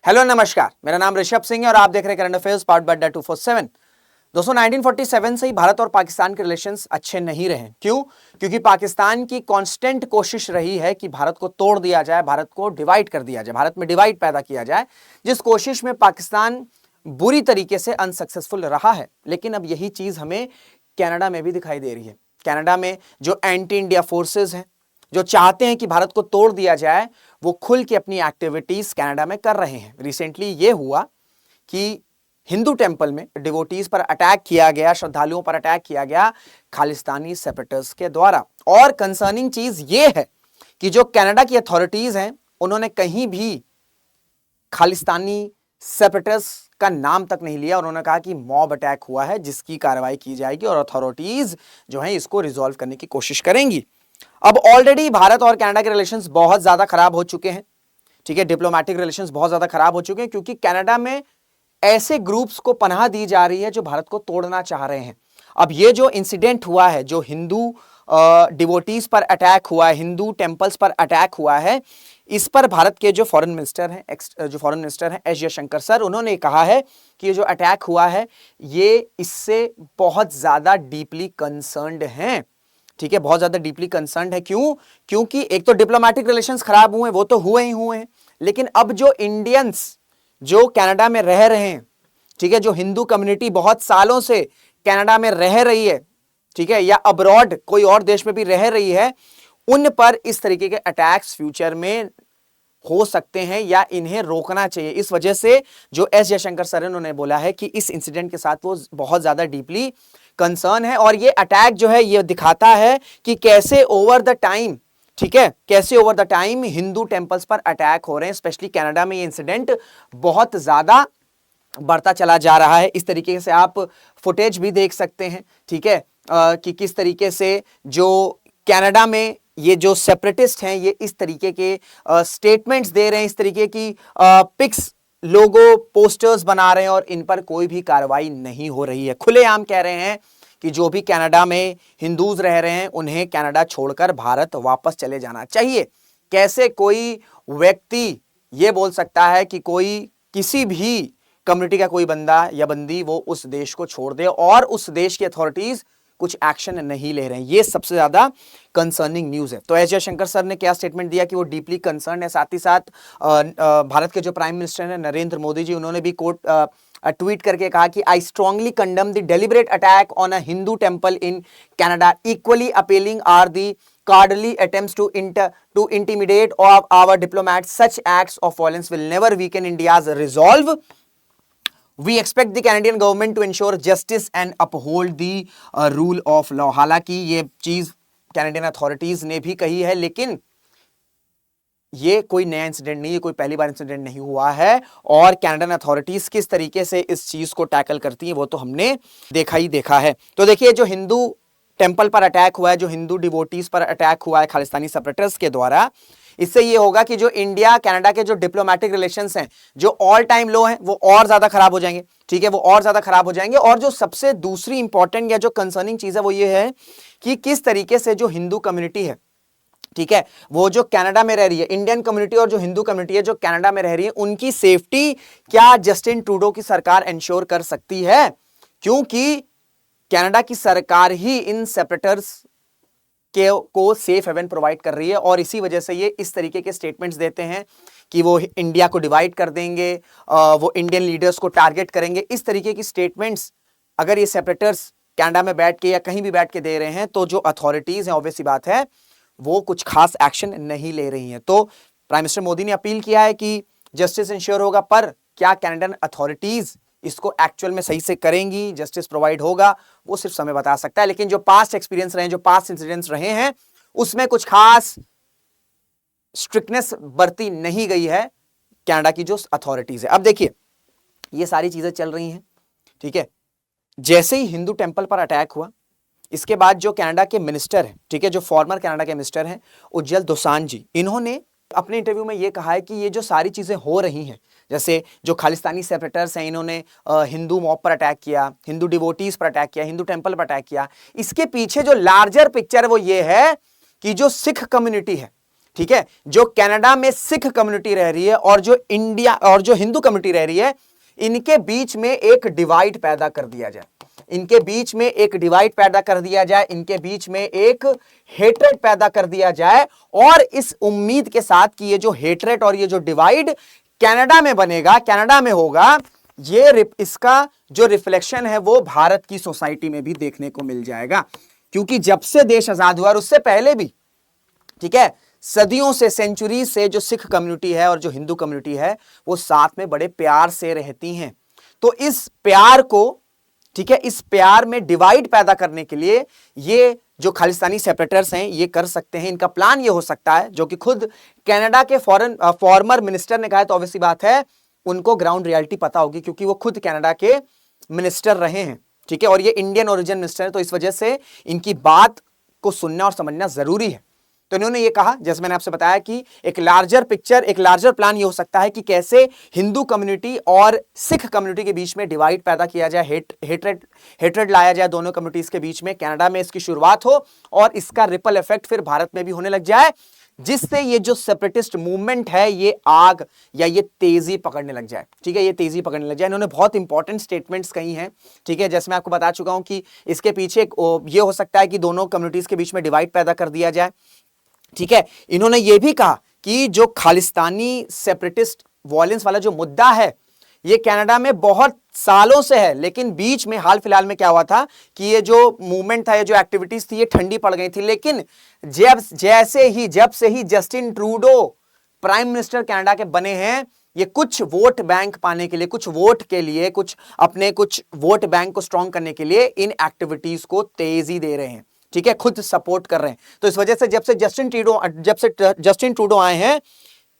Hello नमस्कार, मेरा नाम ऋषभ सिंह है और आप देख रहे हैं करंट अफेयर्स पार्ट बाय अड्डा 247। दोस्तों 1947 से ही भारत और पाकिस्तान के रिलेशंस अच्छे नहीं रहे। क्यों? क्योंकि पाकिस्तान की कांस्टेंट कोशिश रही है कि भारत को तोड़ दिया जाए, भारत को डिवाइड कर दिया जाए, भारत में डिवाइड पैदा किया जाए, जिस कोशिश में पाकिस्तान बुरी तरीके से अनसक्सेसफुल रहा है। लेकिन अब यही चीज हमें कनाडा में भी दिखाई दे रही है। कनाडा में जो एंटी इंडिया फोर्सेस हैं, जो चाहते हैं कि भारत को तोड़ दिया जाए, वो खुल के अपनी एक्टिविटीज कनाडा में कर रहे हैं। रिसेंटली ये हुआ कि हिंदू टेंपल में डिवोटीज पर अटैक किया गया, श्रद्धालुओं पर अटैक किया गया खालिस्तानी सेपरेटर्स के द्वारा। और कंसर्निंग चीज ये है कि जो कनाडा की अथॉरिटीज हैं, उन्होंने कहीं भी खालिस्तानी सेपरेटर्स का नाम तक नहीं लिया। उन्होंने कहा कि मॉब अटैक हुआ है, जिसकी कार्रवाई की जाएगी और अथॉरिटीज जो है इसको रिजॉल्व करने की कोशिश करेंगी। अब ऑलरेडी भारत और कनाडा के रिलेशंस बहुत ज्यादा खराब हो चुके हैं। ठीक है, डिप्लोमेटिक रिलेशंस बहुत ज्यादा खराब हो चुके हैं, क्योंकि कनाडा में ऐसे ग्रुप्स को पनाह दी जा रही है जो भारत को तोड़ना चाह रहे हैं। अब ये जो इंसिडेंट हुआ है, जो हिंदू डिवोटीज पर अटैक हुआ है, हिंदू टेंपल्स पर अटैक हुआ है, इस पर भारत के जो फॉरेन मिनिस्टर हैं एस जयशंकर सर, उन्होंने कहा है कि ये जो अटैक हुआ है ये इससे बहुत ज्यादा डीपली कंसर्न्ड हैं। ठीक है, बहुत ज्यादा डीपली कंसर्न्ड है। क्यों? क्योंकि एक तो डिप्लोमेटिक रिलेशंस खराब हुए, वो तो हुए ही हुए हैं, लेकिन अब जो इंडियंस जो कनाडा में रह रहे हैं, ठीक है, जो हिंदू कम्युनिटी बहुत सालों से कनाडा में रह रही है, ठीक है, या अब्रॉड कोई और देश में भी रह रही है, उन पर इस तरीके के अटैक्स फ्यूचर में हो सकते हैं या इन्हें रोकना चाहिए। इस वजह से जो एस जयशंकर सर ने उन्होंने बोला है कि इस इंसिडेंट के साथ वो बहुत ज्यादा डीपली कंसर्न है। और ये अटैक जो है ये दिखाता है कि कैसे ओवर द टाइम, ठीक है, कैसे over the time Hindu temples पर अटैक हो रहे हैं। स्पेशली कनाडा में ये इंसिडेंट बहुत ज्यादा बढ़ता चला जा रहा है। इस तरीके से आप फुटेज भी देख सकते हैं, ठीक है, कि किस तरीके से जो कनाडा में ये जो सेपरेटिस्ट हैं ये इस तरीके के स्टेटमेंट्स दे रहे हैं, इस तरीके की पिक्स, लोगो, पोस्टर्स बना रहे हैं और इन पर कोई भी कार्रवाई नहीं हो रही है। खुलेआम कह रहे हैं कि जो भी कनाडा में हिंदूज रह रहे हैं उन्हें कनाडा छोड़कर भारत वापस चले जाना चाहिए। कैसे कोई व्यक्ति ये बोल सकता है कि कोई किसी भी कम्युनिटी का कोई बंदा या बंदी वो उस देश को छोड़ दे और उस देश की अथॉरिटीज कुछ एक्शन नहीं ले रहे हैं? ये सबसे ज्यादा कंसर्निंग न्यूज है। तो एस जयशंकर सर ने क्या स्टेटमेंट दिया कि वो डीपली कंसर्न है। साथ ही साथ भारत के जो प्राइम मिनिस्टर हैं नरेंद्र मोदी जी, उन्होंने भी कोट ट्वीट करके कहा कि I strongly condemn the deliberate attack on a Hindu temple in Canada, equally appealing are the cowardly attempts to intimidate our diplomats. Such acts of violence will never weaken India's resolve. We expect the Canadian government to ensure justice and uphold the rule of law. हालांकि ये चीज Canadian authorities ने भी कही है, लेकिन ये कोई नया इंसिडेंट नहीं है, कोई पहली बार इंसिडेंट नहीं हुआ है। और कैनेडियन अथॉरिटीज किस तरीके से इस चीज को टैकल करती हैं वो तो हमने देखा ही देखा है। तो देखिए, जो हिंदू टेंपल पर अटैक हुआ है, जो हिंदू डिवोटीज पर अटैक हुआ है खालिस्तानी सेपरेटर्स के द्वारा, इससे ये होगा कि जो इंडिया कनाडा के जो डिप्लोमेटिक रिलेशंस हैं जो ऑल टाइम लो हैं वो और ज्यादा खराब हो जाएंगे। ठीक है, वो और ज्यादा खराब हो जाएंगे। और जो सबसे दूसरी इंपॉर्टेंट या जो कंसर्निंग चीज है वो ये है कि किस तरीके से जो हिंदू कम्युनिटी है, ठीक है, वो जो कनाडा में रह रही है, इंडियन कम्युनिटी और जो हिंदू कम्युनिटी है जो कनाडा में रह रही है, उनकी सेफ्टी क्या जस्टिन ट्रूडो की सरकार इंश्योर कर सकती है? क्योंकि कनाडा की सरकार ही इन सेपरेटर्स को सेफ हेवन प्रोवाइड कर रही है और इसी वजह से ये इस तरीके के स्टेटमेंट्स देते हैं कि वो इंडिया को डिवाइड कर देंगे, वो इंडियन लीडर्स को टारगेट करेंगे। इस तरीके की स्टेटमेंट्स अगर ये सेपरेटर्स कनाडा में बैठ के या कहीं भी बैठ के दे रहे हैं तो जो अथॉरिटीज हैं, ऑब्वियस सी बात है, वो कुछ खास एक्शन नहीं ले रही हैं। तो प्राइम मिनिस्टर मोदी ने अपील किया है कि जस्टिस इंश्योर होगा, पर क्या कैनेडियन अथॉरिटीज इसको एक्चुअल में सही से करेंगी, जस्टिस प्रोवाइड होगा, वो सिर्फ समय बता सकता है। लेकिन जो पास्ट एक्सपीरियंस रहे, जो पास्ट इंसिडेंट्स रहे हैं, उसमें कुछ खास स्ट्रिक्टनेस बरती नहीं गई है कनाडा की जो अथॉरिटीज है। अब देखिए, ये सारी चीजें चल रही हैं, ठीक है, जैसे ही हिंदू टेंपल पर अटैक हुआ, इसके बाद जो कनाडा के मिनिस्टर हैं, ठीक है, जो फॉर्मर कनाडा के मिनिस्टर हैं उज्जवल दोसांझ जी, इन्होंने अपने इंटरव्यू में ये कहा है कि ये जो सारी चीजें हो रही हैं, जैसे जो खालिस्तानी सेपरेटर्स हैं, इन्होंने हिंदू मॉब पर अटैक किया, हिंदू डिवोटीज पर अटैक किया, हिंदू टेंपल पर अटैक किया, इसके पीछे जो लार्जर पिक्चर है वो ये है कि जो सिख कम्युनिटी है, ठीक है, जो कनाडा में सिख कम्युनिटी रह रही है और जो इंडिया और जो हिंदू कम्युनिटी रह रही है, इनके बीच में एक डिवाइड पैदा कर दिया जाए, इनके बीच में एक डिवाइड पैदा कर दिया जाए, इनके बीच में एक हेट्रेड पैदा कर दिया जाए, और इस उम्मीद के साथ कि ये जो हेट्रेड और ये जो डिवाइड कनाडा में बनेगा, कनाडा में होगा, ये इसका जो रिफ्लेक्शन है वो भारत की सोसाइटी में भी देखने को मिल जाएगा। क्योंकि जब से देश आजाद हुआ और उससे पहले भी, ठीक है, सदियों से, सेंचुरी से जो सिख कम्युनिटी है और जो हिंदू कम्युनिटी है वो साथ में बड़े प्यार से रहती हैं। तो इस प्यार को, ठीक है, इस प्यार में डिवाइड पैदा करने के लिए ये जो खालिस्तानी सेपरेटर्स हैं ये कर सकते हैं। इनका प्लान ये हो सकता है, जो कि खुद कनाडा के फॉर्मर मिनिस्टर ने कहा है, तो ऑब्वियसली बात है उनको ग्राउंड रियलिटी पता होगी, क्योंकि वो खुद कनाडा के मिनिस्टर रहे हैं, ठीक है, और ये इंडियन ओरिजिन मिनिस्टर है, तो इस वजह से इनकी बात को सुनना और समझना जरूरी है। तो इन्होंने ये कहा, जैसे मैंने आपसे बताया, कि एक लार्जर पिक्चर, एक लार्जर प्लान ये हो सकता है कि कैसे हिंदू कम्युनिटी और सिख कम्युनिटी के बीच में डिवाइड पैदा किया जाए, हेट्रेड लाया जाए दोनों कम्युनिटीज के बीच में, कनाडा में इसकी शुरुआत हो और इसका रिपल इफेक्ट फिर भारत में भी होने लग जाए, जिससे ये जो सेपरेटिस्ट मूवमेंट है ये आग या ये तेजी पकड़ने लग जाए, ठीक है, ये तेजी पकड़ने लग जाए। इन्होंने बहुत इंपॉर्टेंट स्टेटमेंट्स कही हैं, ठीक है, जैसे मैं आपको बता चुका हूं कि इसके पीछे ये हो सकता है कि दोनों कम्युनिटीज के बीच में डिवाइड पैदा कर दिया जाए, ठीक है। इन्होंने ये भी कहा कि जो खालिस्तानी सेपरेटिस्ट वॉयलेंस वाला जो मुद्दा है ये कनाडा में बहुत सालों से है, लेकिन बीच में हाल फिलहाल में क्या हुआ था कि ये जो मूवमेंट था, ये जो एक्टिविटीज थी, ये ठंडी पड़ गई थी। लेकिन जब से ही Justin Trudeau prime minister Canada के बने हैं, ये कुछ वोट बैंक पाने के लिए, कुछ वोट के लिए, कुछ वोट बैंक को स्ट्रांग करने के लिए इन एक्टिविटीज को तेजी दे रहे हैं, ठीक है, खुद सपोर्ट कर रहे हैं। तो इस वजह से जब से जस्टिन ट्रूडो आए हैं,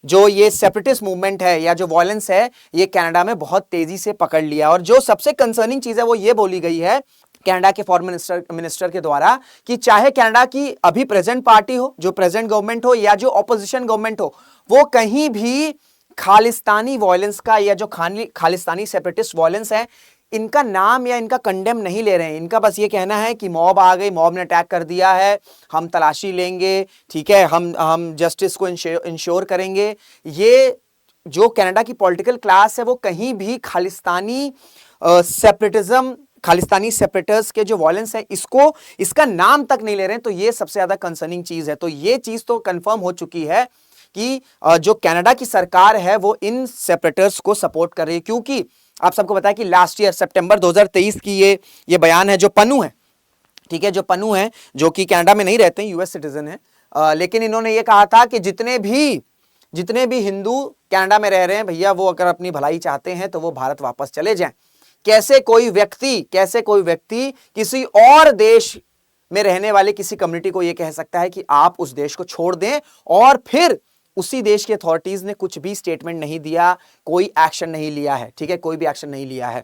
जो ये सेपरेटिस्ट मूवमेंट है या जो वॉयलेंस है ये कनाडा में बहुत तेजी से पकड़ लिया। और जो सबसे कंसर्निंग चीज है वो ये बोली गई है कनाडा के फॉरेन मिनिस्टर के द्वारा कि चाहे कनाडा की अभी प्रेजेंट पार्टी हो, जो प्रेजेंट गवर्नमेंट हो, या जो ऑपोजिशन गवर्नमेंट हो, वो कहीं भी खालिस्तानी वॉयलेंस का या जो खालिस्तानी सेपरेटिस्ट वॉयलेंस है इनका नाम या इनका कंडेम नहीं ले रहे हैं। इनका बस ये कहना है कि मॉब आ गई, मॉब ने अटैक कर दिया है, हम तलाशी लेंगे, ठीक है, हम जस्टिस को इंश्योर करेंगे। ये जो कनाडा की पॉलिटिकल क्लास है वो कहीं भी खालिस्तानी सेपरेटिज्म, खालिस्तानी सेपरेटर्स के जो वॉयलेंस है इसका नाम तक नहीं ले रहे हैं। तो ये सबसे ज्यादा कंसर्निंग चीज है। तो ये चीज तो कंफर्म हो चुकी है कि जो कनाडा की सरकार है वो इन सेपरेटर्स को सपोर्ट कर रही है, क्योंकि आप सबको पता है कि लास्ट ईयर सितंबर 2023 की ये बयान है, जो पन्नू है, ठीक है, जो पन्नू है, जो कि कनाडा में नहीं रहते हैं, यूएस सिटीजन है, लेकिन इन्होंने ये कहा था कि जितने भी हिंदू कनाडा में रह रहे हैं भैया, वो अगर अपनी भलाई चाहते हैं तो वो भारत वापस चले जाएं। कैसे कोई व्यक्ति किसी और देश में रहने वाले किसी कम्युनिटी को यह कह सकता है कि आप उस देश को छोड़ दें, और फिर उसी देश की अथॉरिटीज ने कुछ भी स्टेटमेंट नहीं दिया, कोई एक्शन नहीं लिया है, ठीक है, कोई भी एक्शन नहीं लिया है।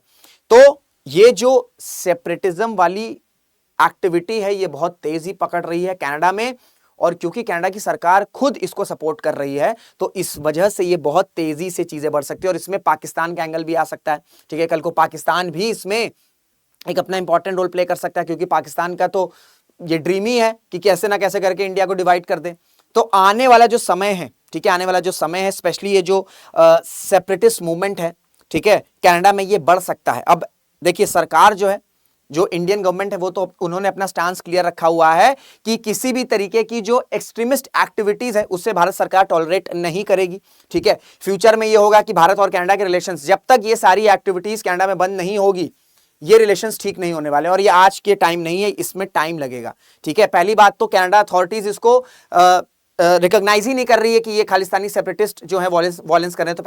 तो ये जो सेपरेटिज्म वाली एक्टिविटी है ये बहुत तेजी पकड़ रही है कनाडा में, और क्योंकि कनाडा की सरकार खुद इसको सपोर्ट कर रही है तो इस वजह से ये बहुत तेजी से चीजें बढ़ सकती है। और इसमें पाकिस्तान का एंगल भी आ सकता है, ठीक है, कल को पाकिस्तान भी इसमें एक अपना इंपॉर्टेंट रोल प्ले कर सकता है, क्योंकि पाकिस्तान का तो ये ड्रीम ही है कि कैसे ना कैसे करके इंडिया को डिवाइड कर दे। तो आने वाला जो समय है, ठीक है, आने वाला जो समय है, स्पेशली ये जो सेपरेटिस्ट मूवमेंट है, ठीक है, कनाडा में ये बढ़ सकता है। अब देखिए, सरकार जो है, जो इंडियन गवर्नमेंट है, वो तो उन्होंने अपना स्टांस क्लियर रखा हुआ है कि किसी भी तरीके की जो एक्सट्रीमिस्ट एक्टिविटीज है उससे भारत सरकार टॉलरेट नहीं करेगी, ठीक है। फ्यूचर में ये होगा कि भारत और कनाडा के रिलेशंस, जब तक ये सारी एक्टिविटीज कनाडा में बंद नहीं होगी, ये रिलेशंस ठीक नहीं होने वाले। और ये आज के टाइम नहीं है, इसमें टाइम लगेगा, ठीक है। पहली बात तो कनाडा अथॉरिटीज इसको रिकॉग्नाइज ही नहीं कर रही है कि ये खालिस्तानी सेपरेटिस्ट जो है वॉयलेंस कर रहे हैं। तो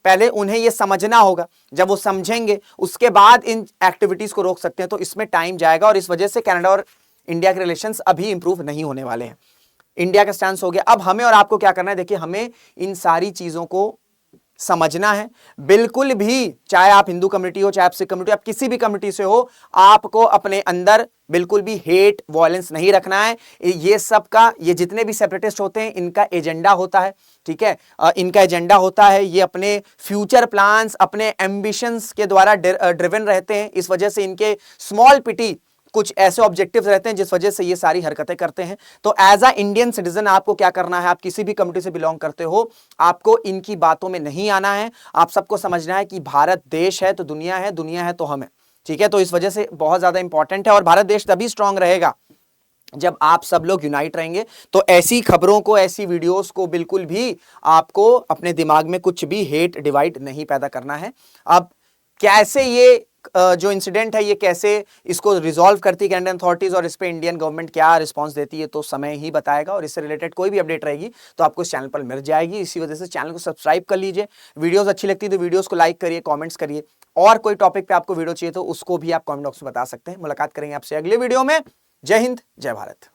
पहले उन्हें ये समझना होगा, जब वो समझेंगे उसके बाद इन एक्टिविटीज को रोक सकते हैं। तो इसमें टाइम जाएगा, और इस वजह से कनाडा और इंडिया के रिलेशंस अभी इंप्रूव नहीं होने वाले हैं। इंडिया का स्टैंड हो गया। अब हमें और आपको क्या करना है, देखिए, हमें इन सारी चीजों को समझना है। बिल्कुल भी, चाहे आप हिंदू कम्युनिटी हो, चाहे आप सिख कम्युनिटी, आप किसी भी कम्युनिटी से हो, आपको अपने अंदर बिल्कुल भी हेट वॉयलेंस नहीं रखना है। ये सब का, ये जितने भी सेपरेटिस्ट होते हैं, इनका एजेंडा होता है, ठीक है, इनका एजेंडा होता है, ये अपने फ्यूचर प्लान्स, अपने एम्बिशंस के द्वारा ड्रिवन रहते हैं। इस वजह से इनके स्मॉल पिटी कुछ ऐसे ऑब्जेक्टिव्स रहते हैं जिस वजह से ये सारी हरकतें करते हैं। तो एज अ इंडियन सिटीजन आपको क्या करना है, आप किसी भी कम्युनिटी से बिलोंग करते हो, आपको इनकी बातों में नहीं आना है। आप सबको समझना है कि भारत देश है तो दुनिया है, दुनिया है तो हम है, ठीक है। तो इस वजह से बहुत ज्यादा इंपॉर्टेंट है, और भारत देश तभी स्ट्रांग रहेगा जब आप सब लोग यूनाइट रहेंगे। तो ऐसी खबरों को, ऐसी वीडियोस को बिल्कुल भी आपको अपने दिमाग में कुछ भी हेट डिवाइड नहीं पैदा करना है। अब कैसे ये जो इंसिडेंट है ये कैसे इसको रिजॉल्व करती है कैनेडियन अथॉरिटीज, और इस पे इंडियन गवर्नमेंट क्या रिस्पांस देती है, तो समय ही बताएगा। और इससे रिलेटेड कोई भी अपडेट रहेगी तो आपको इस चैनल पर मिल जाएगी। इसी वजह से चैनल को सब्सक्राइब कर लीजिए। वीडियोस अच्छी लगती है तो वीडियोस को लाइक करिए, कमेंट्स करिए, और कोई टॉपिक पे आपको वीडियो चाहिए तो उसको भी आप कमेंट बॉक्स में बता सकते हैं। मुलाकात करेंगे आपसे अगले वीडियो में। जय हिंद, जय भारत।